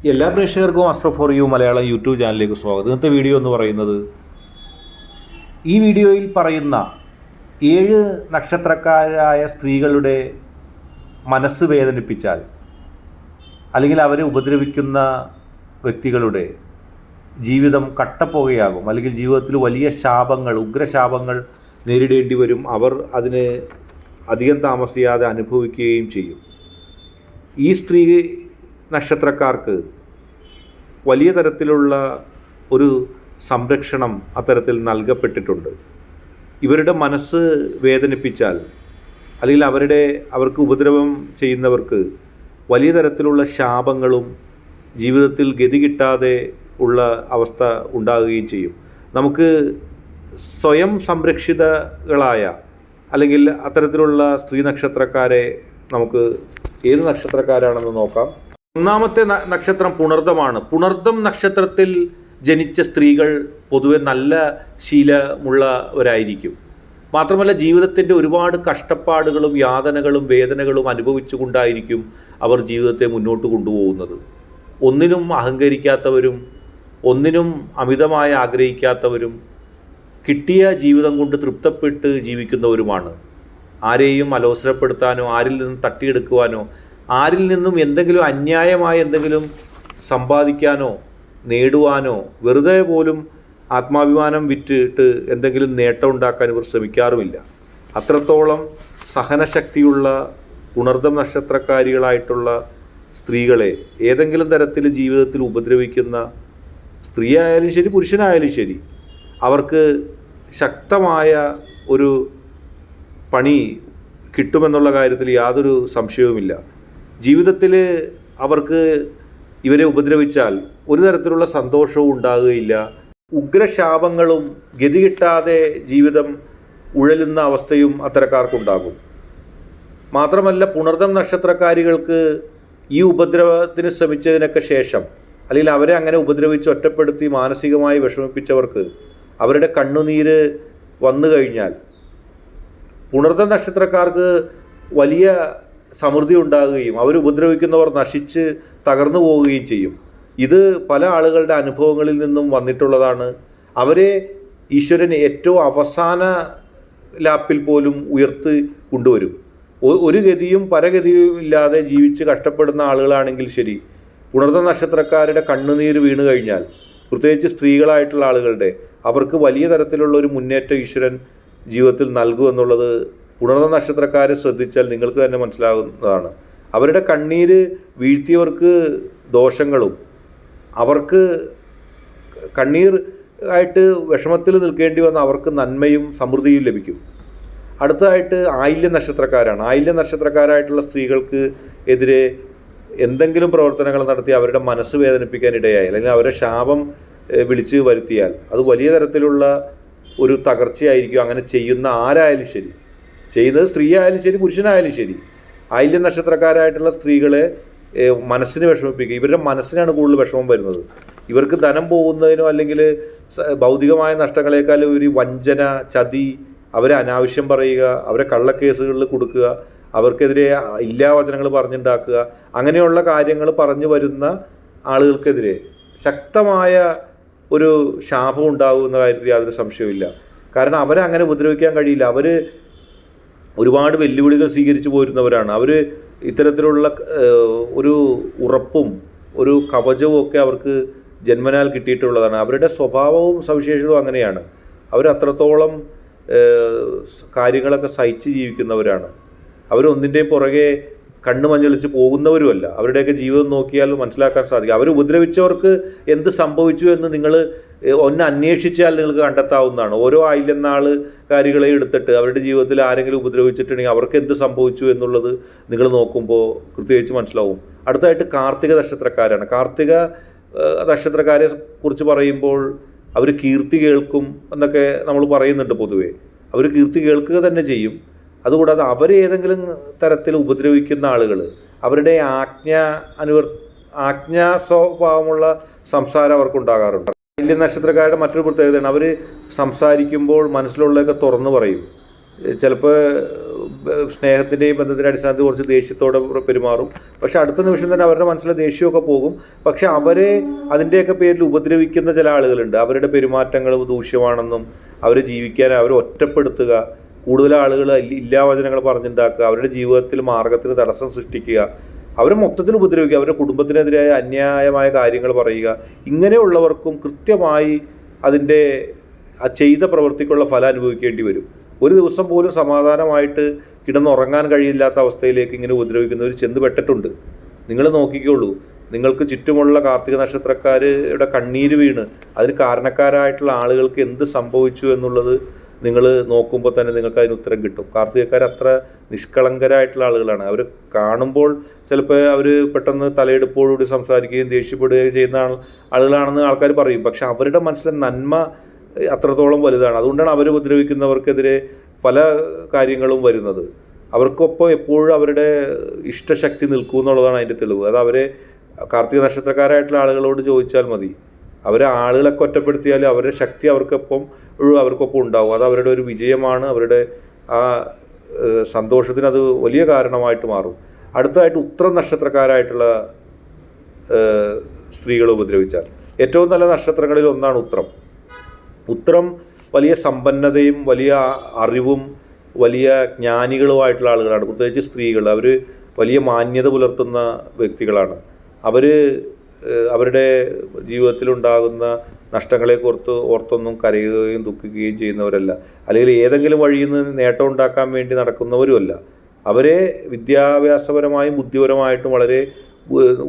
എല്ലാ പ്രേക്ഷകർക്കും astro for you Malayalam YouTube ചാനലിലേക്ക് സ്വാഗതം. ഇന്നത്തെ വീഡിയോ എന്ന് പറയുന്നത് ഈ വീഡിയോയിൽ പറയുന്ന 7 നക്ഷത്രക്കാരായ സ്ത്രീകളുടെ മനസ്സ് വേദനിപ്പിച്ചാൽ അല്ലെങ്കിൽ അവരെ ഉപദ്രവിക്കുന്ന വ്യക്തികളുടെ ജീവിതം കട്ടപ്പുകയാകും, അല്ലെങ്കിൽ ജീവിതത്തിൽ വലിയ ശാപങ്ങൾ, ഉഗ്രശാപങ്ങൾ നേരിടേണ്ടി വരും. അവർ അതിന് അധികം താമസിയാതെ അനുഭവിക്കുകയും ചെയ്യും. ഈ സ്ത്രീ നക്ഷത്രക്കാർക്ക് വലിയ തരത്തിലുള്ള ഒരു സംരക്ഷണം അത്തരത്തിൽ നൽകപ്പെട്ടിട്ടുണ്ട്. ഇവരുടെ മനസ്സ് വേദനിപ്പിച്ചാൽ അല്ലെങ്കിൽ അവർക്ക് ഉപദ്രവം ചെയ്യുന്നവർക്ക് വലിയ തരത്തിലുള്ള ശാപങ്ങളും ജീവിതത്തിൽ ഗതി കിട്ടാതെ ഉള്ള അവസ്ഥ ഉണ്ടാകുകയും ചെയ്യും. നമുക്ക് സ്വയം സംരക്ഷിതകളായ അല്ലെങ്കിൽ അത്തരത്തിലുള്ള സ്ത്രീ നക്ഷത്രക്കാരെ നമുക്ക് ഏത് നക്ഷത്രക്കാരാണെന്ന് നോക്കാം. ഒന്നാമത്തെ നക്ഷത്രം പുണർദമാണ്. പുണർദം നക്ഷത്രത്തിൽ ജനിച്ച സ്ത്രീകൾ പൊതുവെ നല്ല ശീലമുള്ളവരായിരിക്കും. മാത്രമല്ല ജീവിതത്തിൻ്റെ ഒരുപാട് കഷ്ടപ്പാടുകളും യാതനകളും വേദനകളും അനുഭവിച്ചുകൊണ്ടായിരിക്കും അവർ ജീവിതത്തെ മുന്നോട്ട് കൊണ്ടുപോകുന്നത്. ഒന്നിനും അഹങ്കരിക്കാത്തവരും ഒന്നിനും അമിതമായി ആഗ്രഹിക്കാത്തവരും കിട്ടിയ ജീവിതം കൊണ്ട് തൃപ്തപ്പെട്ട് ജീവിക്കുന്നവരുമാണ്. ആരെയും അലോസരപ്പെടുത്താനോ ആരിൽ നിന്നും തട്ടിയെടുക്കുവാനോ ആരിൽ നിന്നും എന്തെങ്കിലും അന്യായമായ എന്തെങ്കിലും സമ്പാദിക്കാനോ നേടുവാനോ വെറുതെ പോലും ആത്മാഭിമാനം വിറ്റിട്ട് എന്തെങ്കിലും നേട്ടം ഉണ്ടാക്കാൻ ഇവർ ശ്രമിക്കാറുമില്ല. അത്രത്തോളം സഹനശക്തിയുള്ള ഉണർദം നക്ഷത്രക്കാരികളായിട്ടുള്ള സ്ത്രീകളെ ഏതെങ്കിലും തരത്തിൽ ജീവിതത്തിൽ ഉപദ്രവിക്കുന്ന സ്ത്രീ ആയാലും ശരി പുരുഷനായാലും ശരി അവർക്ക് ശക്തമായ ഒരു പണി കിട്ടുമെന്നുള്ള കാര്യത്തിൽ യാതൊരു സംശയവുമില്ല. ജീവിതത്തിൽ അവർക്ക് ഇവരെ ഉപദ്രവിച്ചാൽ ഒരു തരത്തിലുള്ള സന്തോഷവും ഉണ്ടാകുകയില്ല. ഉഗ്രശാപങ്ങളും ഗതി കിട്ടാതെ ജീവിതം ഉഴലുന്ന അവസ്ഥയും അത്തരക്കാർക്കുണ്ടാകും. മാത്രമല്ല പുണർദം നക്ഷത്രക്കാരികൾക്ക് ഈ ഉപദ്രവത്തിന് ശ്രമിച്ചതിനൊക്കെ ശേഷം അല്ലെങ്കിൽ അവരെ അങ്ങനെ ഉപദ്രവിച്ച് ഒറ്റപ്പെടുത്തി മാനസികമായി വിഷമിപ്പിച്ചവർക്ക് അവരുടെ കണ്ണുനീര് വന്നു കഴിഞ്ഞാൽ പുണർദം നക്ഷത്രക്കാർക്ക് വലിയ സമൃദ്ധി ഉണ്ടാകുകയും അവർ ഉപദ്രവിക്കുന്നവർ നശിച്ച് തകർന്നു പോവുകയും ചെയ്യും. ഇത് പല ആളുകളുടെ അനുഭവങ്ങളിൽ നിന്നും വന്നിട്ടുള്ളതാണ്. അവരെ ഈശ്വരൻ ഏറ്റവും അവസാന ലാപ്പിൽ പോലും ഉയർത്തി കൊണ്ടുവരും. ഒരു ഗതിയും പരഗതിയും ഇല്ലാതെ ജീവിച്ച് കഷ്ടപ്പെടുന്ന ആളുകളാണെങ്കിൽ ശരി, പുണർദ നക്ഷത്രക്കാരുടെ കണ്ണുനീര് വീണ് കഴിഞ്ഞാൽ പ്രത്യേകിച്ച് സ്ത്രീകളായിട്ടുള്ള ആളുകളുടെ അവർക്ക് വലിയ തരത്തിലുള്ള ഒരു മുന്നേറ്റം ഈശ്വരൻ ജീവിതത്തിൽ നൽകുമെന്നുള്ളത് പുണർദ നക്ഷത്രക്കാരെ ശ്രദ്ധിച്ചാൽ നിങ്ങൾക്ക് തന്നെ മനസ്സിലാകുന്നതാണ്. അവരുടെ കണ്ണീര് വീഴ്ത്തിയവർക്ക് ദോഷങ്ങളും അവർക്ക് കണ്ണീർ ആയിട്ട് വിഷമത്തിൽ നിൽക്കേണ്ടി വന്ന അവർക്ക് നന്മയും സമൃദ്ധിയും ലഭിക്കും. അടുത്തതായിട്ട് ആയില്യ നക്ഷത്രക്കാരാണ്. ആയില്യ നക്ഷത്രക്കാരായിട്ടുള്ള സ്ത്രീകൾക്ക് എതിരെ എന്തെങ്കിലും പ്രവർത്തനങ്ങൾ നടത്തി അവരുടെ മനസ്സ് വേദനിപ്പിക്കാൻ ഇടയായി അല്ലെങ്കിൽ അവരെ ശാപം വിളിച്ച് വരുത്തിയാൽ അത് വലിയ തരത്തിലുള്ള ഒരു തകർച്ചയായിരിക്കും. അങ്ങനെ ചെയ്യുന്ന ആരായാലും ശരി, ചെയ്യുന്നത് സ്ത്രീ ആയാലും ശരി പുരുഷനായാലും ശരി, ആയില്യ നക്ഷത്രക്കാരായിട്ടുള്ള സ്ത്രീകളെ മനസ്സിന് വിഷമിപ്പിക്കുക. ഇവരുടെ മനസ്സിനാണ് കൂടുതൽ വിഷമം വരുന്നത്. ഇവർക്ക് ധനം പോകുന്നതിനോ അല്ലെങ്കിൽ ഭൗതികമായ നഷ്ടങ്ങളെക്കാൾ ഒരു വഞ്ചന, ചതി, അവരെ അനാവശ്യം പറയുക, അവരെ കള്ളക്കേസുകളിൽ കൊടുക്കുക, അവർക്കെതിരെ ഇല്ലാവചനങ്ങൾ പറഞ്ഞുണ്ടാക്കുക, അങ്ങനെയുള്ള കാര്യങ്ങൾ പറഞ്ഞു വരുന്ന ആളുകൾക്കെതിരെ ശക്തമായ ഒരു ശാപം ഉണ്ടാകുന്ന കാര്യത്തിൽ യാതൊരു സംശയവുമില്ല. കാരണം അവരെ അങ്ങനെ ഉപദ്രവിക്കാൻ കഴിയില്ല. അവർ ഒരുപാട് വെല്ലുവിളികൾ സ്വീകരിച്ചു പോരുന്നവരാണ്. അവർ ഇത്തരത്തിലുള്ള ഒരു ഉറപ്പും ഒരു കവചവും ഒക്കെ അവർക്ക് ജന്മനാൽ കിട്ടിയിട്ടുള്ളതാണ്. അവരുടെ സ്വഭാവവും സവിശേഷതയും അങ്ങനെയാണ്. അവരത്രത്തോളം കാര്യങ്ങളൊക്കെ സഹിച്ച് ജീവിക്കുന്നവരാണ്. അവരൊന്നിൻ്റെയും പുറകെ കണ്ണ് മഞ്ഞളിച്ച് പോകുന്നവരുമല്ല. അവരുടെയൊക്കെ ജീവിതം നോക്കിയാൽ മനസ്സിലാക്കാൻ സാധിക്കും. അവർ ഉപദ്രവിച്ചവർക്ക് എന്ത് സംഭവിച്ചു എന്ന് നിങ്ങൾ ഒന്ന് അന്വേഷിച്ചാൽ നിങ്ങൾക്ക് കണ്ടെത്താവുന്നതാണ്. ഓരോ ആയില്ലെന്നാളുകാരികളെ എടുത്തിട്ട് അവരുടെ ജീവിതത്തിൽ ആരെങ്കിലും ഉപദ്രവിച്ചിട്ടുണ്ടെങ്കിൽ അവർക്ക് എന്ത് സംഭവിച്ചു എന്നുള്ളത് നിങ്ങൾ നോക്കുമ്പോൾ കൃത്യമായിട്ട് മനസ്സിലാവും. അടുത്തതായിട്ട് കാർത്തിക നക്ഷത്രക്കാരാണ്. കാർത്തിക നക്ഷത്രക്കാരെ കുറിച്ച് പറയുമ്പോൾ അവർ കീർത്തി കേൾക്കും എന്നൊക്കെ നമ്മൾ പറയുന്നുണ്ട്. പൊതുവേ അവർ കീർത്തി കേൾക്കുക തന്നെ ചെയ്യും. അതുകൂടാതെ അവരേതെങ്കിലും തരത്തിൽ ഉപദ്രവിക്കുന്ന ആളുകൾ അവരുടെ ആജ്ഞാ സ്വഭാവമുള്ള സംസാരം അവർക്കുണ്ടാകാറുണ്ട്. ആയില്യ നക്ഷത്രക്കാരുടെ മറ്റൊരു പ്രത്യേകതയാണ് അവർ സംസാരിക്കുമ്പോൾ മനസ്സിലുള്ളതൊക്കെ തുറന്നു പറയും. ചിലപ്പോൾ സ്നേഹത്തിൻ്റെയും ബന്ധത്തിൻ്റെ അടിസ്ഥാനത്തിൽ കുറച്ച് ദേഷ്യത്തോടെ പെരുമാറും. പക്ഷെ അടുത്ത നിമിഷം തന്നെ അവരുടെ മനസ്സിലെ ദേഷ്യമൊക്കെ പോകും. പക്ഷെ അവരെ അതിൻ്റെയൊക്കെ പേരിൽ ഉപദ്രവിക്കുന്ന ചില ആളുകളുണ്ട്. അവരുടെ പെരുമാറ്റങ്ങൾ ദൂഷ്യമാണെന്നും അവരെ ജീവിക്കാൻ അവരെ ഒറ്റപ്പെടുത്തുക, കൂടുതൽ ആളുകൾ ഇല്ലാവചനങ്ങൾ പറഞ്ഞുണ്ടാക്കുക, അവരുടെ ജീവിതത്തിൽ മാർഗത്തിന് തടസ്സം സൃഷ്ടിക്കുക, അവരെ മൊത്തത്തിൽ ഉപദ്രവിക്കുക, അവരുടെ കുടുംബത്തിനെതിരായ അന്യായമായ കാര്യങ്ങൾ പറയുക. ഇങ്ങനെയുള്ളവർക്കും കൃത്യമായി അതിൻ്റെ ആ ചെയ്ത പ്രവൃത്തിക്കുള്ള ഫലം അനുഭവിക്കേണ്ടി വരും. ഒരു ദിവസം പോലും സമാധാനമായിട്ട് കിടന്നുറങ്ങാൻ കഴിയില്ലാത്ത അവസ്ഥയിലേക്ക് ഇങ്ങനെ ഉപദ്രവിക്കുന്നവർ ചെന്നുപെട്ടിട്ടുണ്ട്. നിങ്ങൾ നോക്കിക്കോളൂ, നിങ്ങൾക്ക് ചുറ്റുമുള്ള കാർത്തിക നക്ഷത്രക്കാരുടെ കണ്ണീര് വീണ് അതിന് കാരണക്കാരായിട്ടുള്ള ആളുകൾക്ക് എന്ത് സംഭവിച്ചു എന്നുള്ളത് നിങ്ങൾ നോക്കുമ്പോൾ തന്നെ നിങ്ങൾക്ക് അതിന് ഉത്തരം കിട്ടും. കാർത്തികക്കാർ അത്ര നിഷ്കളങ്കരായിട്ടുള്ള ആളുകളാണ്. അവർ കാണുമ്പോൾ ചിലപ്പോൾ അവർ പെട്ടെന്ന് തലയെടുപ്പോടുകൂടി സംസാരിക്കുകയും ദേഷ്യപ്പെടുകയും ചെയ്യുന്ന ആളുകളാണെന്ന് ആൾക്കാർ പറയും. പക്ഷെ അവരുടെ മനസ്സിലെ നന്മ അത്രത്തോളം വലുതാണ്. അതുകൊണ്ടാണ് അവർ ഉപദ്രവിക്കുന്നവർക്കെതിരെ പല കാര്യങ്ങളും വരുന്നത്. അവർക്കൊപ്പം എപ്പോഴും അവരുടെ ഇഷ്ടശക്തി നിൽക്കും എന്നുള്ളതാണ് അതിൻ്റെ തെളിവ്. അത് അവരെ കാർത്തിക നക്ഷത്രക്കാരായിട്ടുള്ള ആളുകളോട് ചോദിച്ചാൽ മതി. അവരെ ആളുകളൊക്കെ ഒറ്റപ്പെടുത്തിയാൽ അവരുടെ ശക്തി അവർക്കൊപ്പം ഉണ്ടാവും. അത് അവരുടെ ഒരു വിജയമാണ്. അവരുടെ ആ സന്തോഷത്തിന് അത് വലിയ കാരണമായിട്ട് മാറും. അടുത്തതായിട്ട് ഉത്രം നക്ഷത്രക്കാരായിട്ടുള്ള സ്ത്രീകളെ ഉപദ്രവിച്ചാൽ ഏറ്റവും നല്ല നക്ഷത്രങ്ങളിൽ ഒന്നാണ് ഉത്രം. ഉത്രം വലിയ സമ്പന്നതയും വലിയ അറിവും വലിയ ജ്ഞാനികളുമായിട്ടുള്ള ആളുകളാണ്. പ്രത്യേകിച്ച് സ്ത്രീകൾ. അവർ വലിയ മാന്യത പുലർത്തുന്ന വ്യക്തികളാണ്. അവർ അവരുടെ ജീവിതത്തിലുണ്ടാകുന്ന നഷ്ടങ്ങളെ ഓർത്തൊന്നും കരയുകയും ദുഃഖിക്കുകയും ചെയ്യുന്നവരല്ല. അല്ലെങ്കിൽ ഏതെങ്കിലും വഴിയിൽ നിന്ന് നേട്ടം ഉണ്ടാക്കാൻ വേണ്ടി നടക്കുന്നവരുമല്ല. അവരെ വിദ്യാഭ്യാസപരമായും ബുദ്ധിപരമായിട്ടും വളരെ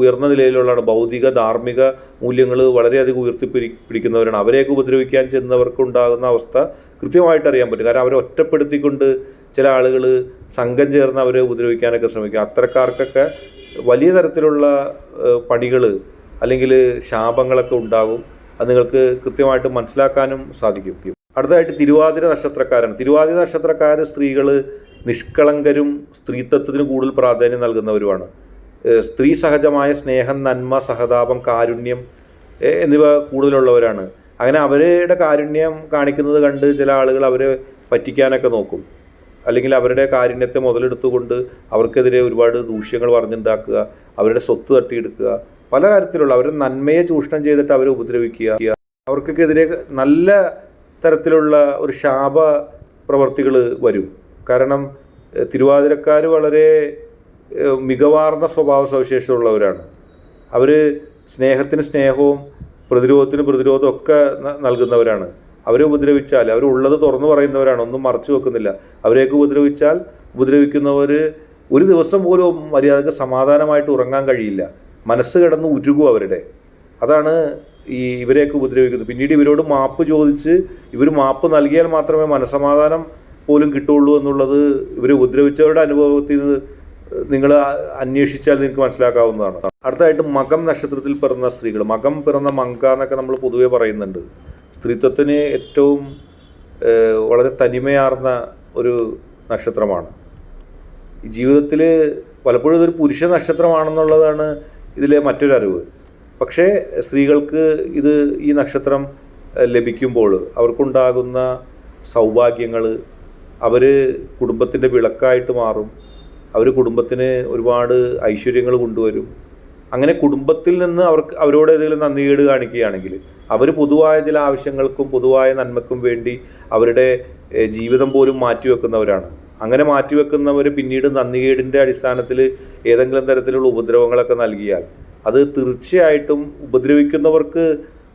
ഉയർന്ന നിലയിലുള്ളതാണ്. ഭൗതിക ധാർമ്മിക മൂല്യങ്ങൾ വളരെയധികം പിടിക്കുന്നവരാണ്. അവരെയൊക്കെ ഉപദ്രവിക്കാൻ ചെന്നവർക്കുണ്ടാകുന്ന അവസ്ഥ കൃത്യമായിട്ട് അറിയാൻ പറ്റും. കാരണം അവരെ ഒറ്റപ്പെടുത്തിക്കൊണ്ട് ചില ആളുകൾ സംഘം ചേർന്ന് അവരെ ഉപദ്രവിക്കാനൊക്കെ ശ്രമിക്കും. അത്തരക്കാർക്കൊക്കെ വലിയ തരത്തിലുള്ള പണികൾ അല്ലെങ്കിൽ ശാപങ്ങളൊക്കെ ഉണ്ടാകും. അത് നിങ്ങൾക്ക് കൃത്യമായിട്ട് മനസ്സിലാക്കാനും സാധിക്കും. അടുത്തതായിട്ട് തിരുവാതിര നക്ഷത്രക്കാരാണ്. തിരുവാതിര നക്ഷത്രക്കാർ സ്ത്രീകൾ നിഷ്കളങ്കരും സ്ത്രീത്വത്തിന് കൂടുതൽ പ്രാധാന്യം നൽകുന്നവരുമാണ്. സ്ത്രീ സഹജമായ സ്നേഹം, നന്മ, സഹതാപം, കാരുണ്യം എന്നിവ കൂടുതലുള്ളവരാണ്. അങ്ങനെ അവരുടെ കാരുണ്യം കാണിക്കുന്നത് കണ്ട് ചില ആളുകൾ അവരെ പറ്റിക്കാനൊക്കെ നോക്കും. അല്ലെങ്കിൽ അവരുടെ കാരുണ്യത്തെ മുതലെടുത്തുകൊണ്ട് അവർക്കെതിരെ ഒരുപാട് ദൂഷ്യങ്ങൾ പറഞ്ഞുണ്ടാക്കുക, അവരുടെ സ്വത്ത് തട്ടിയെടുക്കുക, പല കാര്യത്തിലുള്ള അവരുടെ നന്മയെ ചൂഷണം ചെയ്തിട്ട് അവരെ ഉപദ്രവിക്കുക. അവർക്കെതിരെ നല്ല തരത്തിലുള്ള ഒരു ശാപ പ്രവർത്തികൾ വരും. കാരണം തിരുവാതിരക്കാർ വളരെ മികവാർന്ന സ്വഭാവ സവിശേഷതയുള്ളവരാണ്. അവർ സ്നേഹത്തിന് സ്നേഹവും പ്രതിരോധത്തിന് പ്രതിരോധവും ഒക്കെ നൽകുന്നവരാണ്. അവരെ ഉപദ്രവിച്ചാൽ അവരുള്ളത് തുറന്നു പറയുന്നവരാണ്, ഒന്നും മറച്ചു വെക്കുന്നില്ല. അവരെയൊക്കെ ഉപദ്രവിക്കുന്നവർ ഒരു ദിവസം പോലും മര്യാദക്ക് സമാധാനമായിട്ട് ഉറങ്ങാൻ കഴിയില്ല. മനസ്സ് കിടന്ന് ഉരുകും അവരുടെ. അതാണ് ഇവരെയൊക്കെ ഉപദ്രവിക്കുന്നത്. പിന്നീട് ഇവരോട് മാപ്പ് ചോദിച്ച് ഇവർ മാപ്പ് നൽകിയാൽ മാത്രമേ മനസ്സമാധാനം പോലും കിട്ടുള്ളൂ എന്നുള്ളത് ഇവരെ ഉപദ്രവിച്ചവരുടെ അനുഭവത്തിൽ നിങ്ങൾ അന്വേഷിച്ചാൽ നിങ്ങൾക്ക് മനസ്സിലാക്കാവുന്നതാണ്. അടുത്തതായിട്ട് മകം നക്ഷത്രത്തിൽ പിറന്ന സ്ത്രീകൾ. മകം പിറന്ന മങ്ക എന്നൊക്കെ നമ്മൾ പൊതുവെ പറയുന്നുണ്ട്. സ്ത്രീത്വത്തിന് ഏറ്റവും വളരെ തനിമയാർന്ന ഒരു നക്ഷത്രമാണ്. ജീവിതത്തിൽ പലപ്പോഴും ഇതൊരു പുരുഷ നക്ഷത്രമാണെന്നുള്ളതാണ് ഇതിലെ മറ്റൊരറിവ്. പക്ഷേ സ്ത്രീകൾക്ക് ഈ നക്ഷത്രം ലഭിക്കുമ്പോൾ അവർക്കുണ്ടാകുന്ന സൗഭാഗ്യങ്ങൾ, അവർ കുടുംബത്തിൻ്റെ വിളക്കായിട്ട് മാറും. അവർ കുടുംബത്തിന് ഒരുപാട് ഐശ്വര്യങ്ങൾ കൊണ്ടുവരും. അങ്ങനെ കുടുംബത്തിൽ നിന്ന് അവരോട് ഏതെങ്കിലും നന്ദികേട് കാണിക്കുകയാണെങ്കിൽ അവർ പൊതുവായ ചില ആവശ്യങ്ങൾക്കും പൊതുവായ നന്മയ്ക്കും വേണ്ടി അവരുടെ ജീവിതം പോലും മാറ്റിവെക്കുന്നവരാണ്. അങ്ങനെ മാറ്റിവെക്കുന്നവർ പിന്നീട് നന്ദികേടിൻ്റെ അടിസ്ഥാനത്തിൽ ഏതെങ്കിലും തരത്തിലുള്ള ഉപദ്രവങ്ങളൊക്കെ നൽകിയാൽ അത് തീർച്ചയായിട്ടും ഉപദ്രവിക്കുന്നവർക്ക്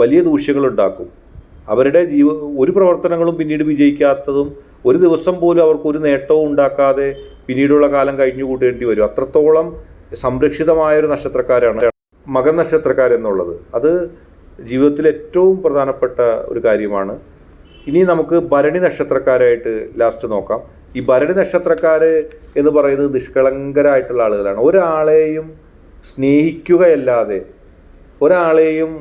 വലിയ ദൂഷ്യങ്ങളുണ്ടാക്കും. അവരുടെ ഒരു പ്രവർത്തനങ്ങളും പിന്നീട് വിജയിക്കാത്തതും ഒരു ദിവസം പോലും അവർക്കൊരു നേട്ടവും ഉണ്ടാക്കാതെ പിന്നീടുള്ള കാലം കഴിഞ്ഞു കൂട്ടേണ്ടി വരും. അത്രത്തോളം സംരക്ഷിതമായൊരു നക്ഷത്രക്കാരാണ് മകൻ നക്ഷത്രക്കാരെന്നുള്ളത്. അത് ജീവിതത്തിൽ ഏറ്റവും പ്രധാനപ്പെട്ട ഒരു കാര്യമാണ്. ഇനി നമുക്ക് ഭരണി നക്ഷത്രക്കാരായിട്ട് ലാസ്റ്റ് നോക്കാം. ഈ ഭരണി നക്ഷത്രക്കാർ എന്ന് പറയുന്നത് നിഷ്കളങ്കരായിട്ടുള്ള ആളുകളാണ്. ഒരാളെയും സ്നേഹിക്കുകയല്ലാതെ ഒരാളെയും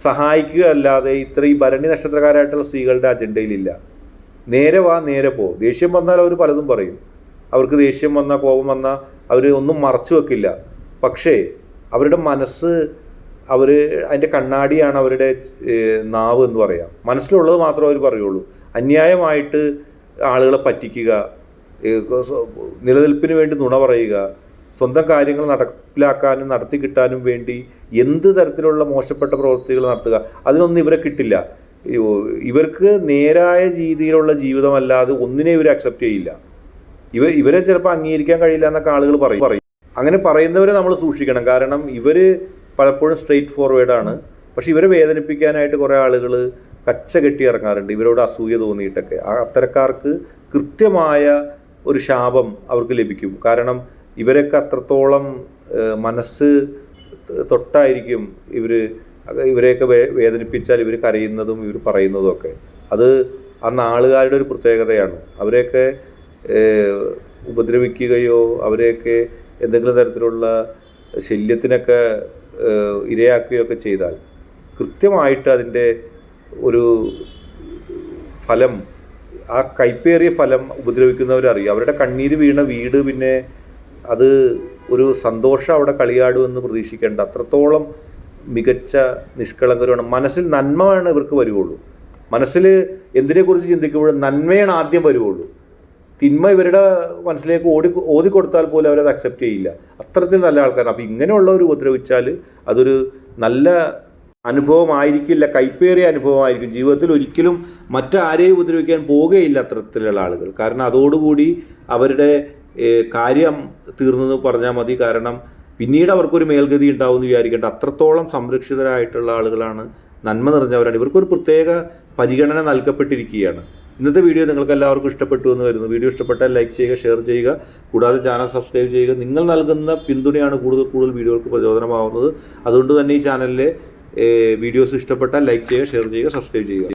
സഹായിക്കുകയല്ലാതെ ഈ ഭരണി നക്ഷത്രക്കാരായിട്ടുള്ള സ്ത്രീകളുടെ അജണ്ടയിലില്ല. നേരെ വാ നേരെ പോ. ദേഷ്യം വന്നാൽ അവർ പലതും പറയും. അവർക്ക് ദേഷ്യം വന്നാൽ കോപം വന്നാൽ അവർ ഒന്നും മറച്ചു വെക്കില്ല. പക്ഷേ അവരുടെ മനസ്സ് അതിൻ്റെ കണ്ണാടിയാണ് അവരുടെ നാവ് എന്ന് പറയാം. മനസ്സിലുള്ളത് മാത്രമേ അവർ പറയുള്ളൂ. അന്യായമായിട്ട് ആളുകളെ പറ്റിക്കുക, നിലനിൽപ്പിന് വേണ്ടി നുണ പറയുക, സ്വന്തം കാര്യങ്ങൾ നടപ്പിലാക്കാനും നടത്തി കിട്ടാനും വേണ്ടി എന്ത് തരത്തിലുള്ള മോശപ്പെട്ട പ്രവൃത്തികൾ നടത്തുക, അതിനൊന്നും ഇവരെ കിട്ടില്ല. ഇവർക്ക് നേരായ രീതിയിലുള്ള ജീവിതമല്ലാതെ ഒന്നിനെ ഇവർ അക്സെപ്റ്റ് ചെയ്യില്ല. ഇവരെ ചിലപ്പോൾ അംഗീകരിക്കാൻ കഴിയില്ല എന്നൊക്കെ ആളുകൾ പറയും. അങ്ങനെ പറയുന്നവരെ നമ്മൾ സൂക്ഷിക്കണം. കാരണം ഇവർ പലപ്പോഴും സ്ട്രെയിറ്റ് ഫോർവേഡാണ്. പക്ഷെ ഇവരെ വേദനിപ്പിക്കാനായിട്ട് കുറേ ആളുകൾ കച്ച കെട്ടി ഇറങ്ങാറുണ്ട്, ഇവരോട് അസൂയ തോന്നിയിട്ടൊക്കെ. അത്തരക്കാർക്ക് കൃത്യമായ ഒരു ശാപം അവർക്ക് ലഭിക്കും. കാരണം ഇവരൊക്കെ അത്രത്തോളം മനസ്സ് തൊട്ടായിരിക്കും ഇവരെയൊക്കെ വേദനിപ്പിച്ചാൽ ഇവർ കരയുന്നതും ഇവർ പറയുന്നതും ഒക്കെ. അത് ആ നാളുകാരുടെ ഒരു പ്രത്യേകതയാണ്. അവരെയൊക്കെ ഉപദ്രവിക്കുകയോ അവരെയൊക്കെ എന്തെങ്കിലും തരത്തിലുള്ള ശല്യത്തിനൊക്കെ ഇരയാക്കുകയോ ഒക്കെ ചെയ്താൽ കൃത്യമായിട്ട് അതിൻ്റെ ഒരു ഫലം, ആ കൈപ്പേറിയ ഫലം ഉപദ്രവിക്കുന്നവരറിയും. അവരുടെ കണ്ണീര് വീണ വീട് പിന്നെ അത് ഒരു സന്തോഷം അവിടെ കളിയാടുമെന്ന് പ്രതീക്ഷിക്കേണ്ട. അത്രത്തോളം മികച്ച നിഷ്കളങ്കരമാണ്. മനസ്സിൽ നന്മയാണ് ഇവർക്ക് വരുവുള്ളൂ. മനസ്സിൽ എന്തിനെക്കുറിച്ച് ചിന്തിക്കുമ്പോഴും നന്മയാണ് ആദ്യം വരുവുള്ളൂ. തിന്മ ഇവരുടെ മനസ്സിലേക്ക് ഓതിക്കൊടുത്താൽ പോലും അവരത് അക്സെപ്റ്റ് ചെയ്യില്ല. അത്തരത്തിൽ നല്ല ആൾക്കാരാണ്. അപ്പോൾ ഇങ്ങനെയുള്ളവർ ഉപദ്രവിച്ചാൽ അതൊരു നല്ല അനുഭവമായിരിക്കില്ല, കൈപ്പേറിയ അനുഭവമായിരിക്കും. ജീവിതത്തിൽ ഒരിക്കലും മറ്റാരെയും ഉപദ്രവിക്കാൻ പോകുകയില്ല അത്തരത്തിലുള്ള ആളുകൾ. കാരണം അതോടുകൂടി അവരുടെ കാര്യം തീർന്നെന്ന് പറഞ്ഞാൽ മതി. കാരണം പിന്നീട് അവർക്കൊരു മേൽഗതി ഉണ്ടാവും എന്ന് വിചാരിക്കേണ്ട. അത്രത്തോളം സംരക്ഷിതരായിട്ടുള്ള ആളുകളാണ്, നന്മ നിറഞ്ഞവരാണ്. ഇവർക്കൊരു പ്രത്യേക പരിഗണന നൽകപ്പെട്ടിരിക്കുകയാണ്. ഇന്നത്തെ വീഡിയോ നിങ്ങൾക്ക് എല്ലാവർക്കും ഇഷ്ടപ്പെട്ടു എന്ന് വരുന്നു. വീഡിയോ ഇഷ്ടപ്പെട്ടാൽ ലൈക്ക് ചെയ്യുക, ഷെയർ ചെയ്യുക, കൂടാതെ ചാനൽ സബ്സ്ക്രൈബ് ചെയ്യുക. നിങ്ങൾ നൽകുന്ന പിന്തുണയാണ് കൂടുതൽ വീഡിയോകൾക്ക് പ്രചോദനമാവുന്നത്. അതുകൊണ്ട് തന്നെ ഈ ചാനലിലെ വീഡിയോസ് ഇഷ്ടപ്പെട്ടാൽ ലൈക്ക് ചെയ്യുക, ഷെയർ ചെയ്യുക, സബ്സ്ക്രൈബ് ചെയ്യുക.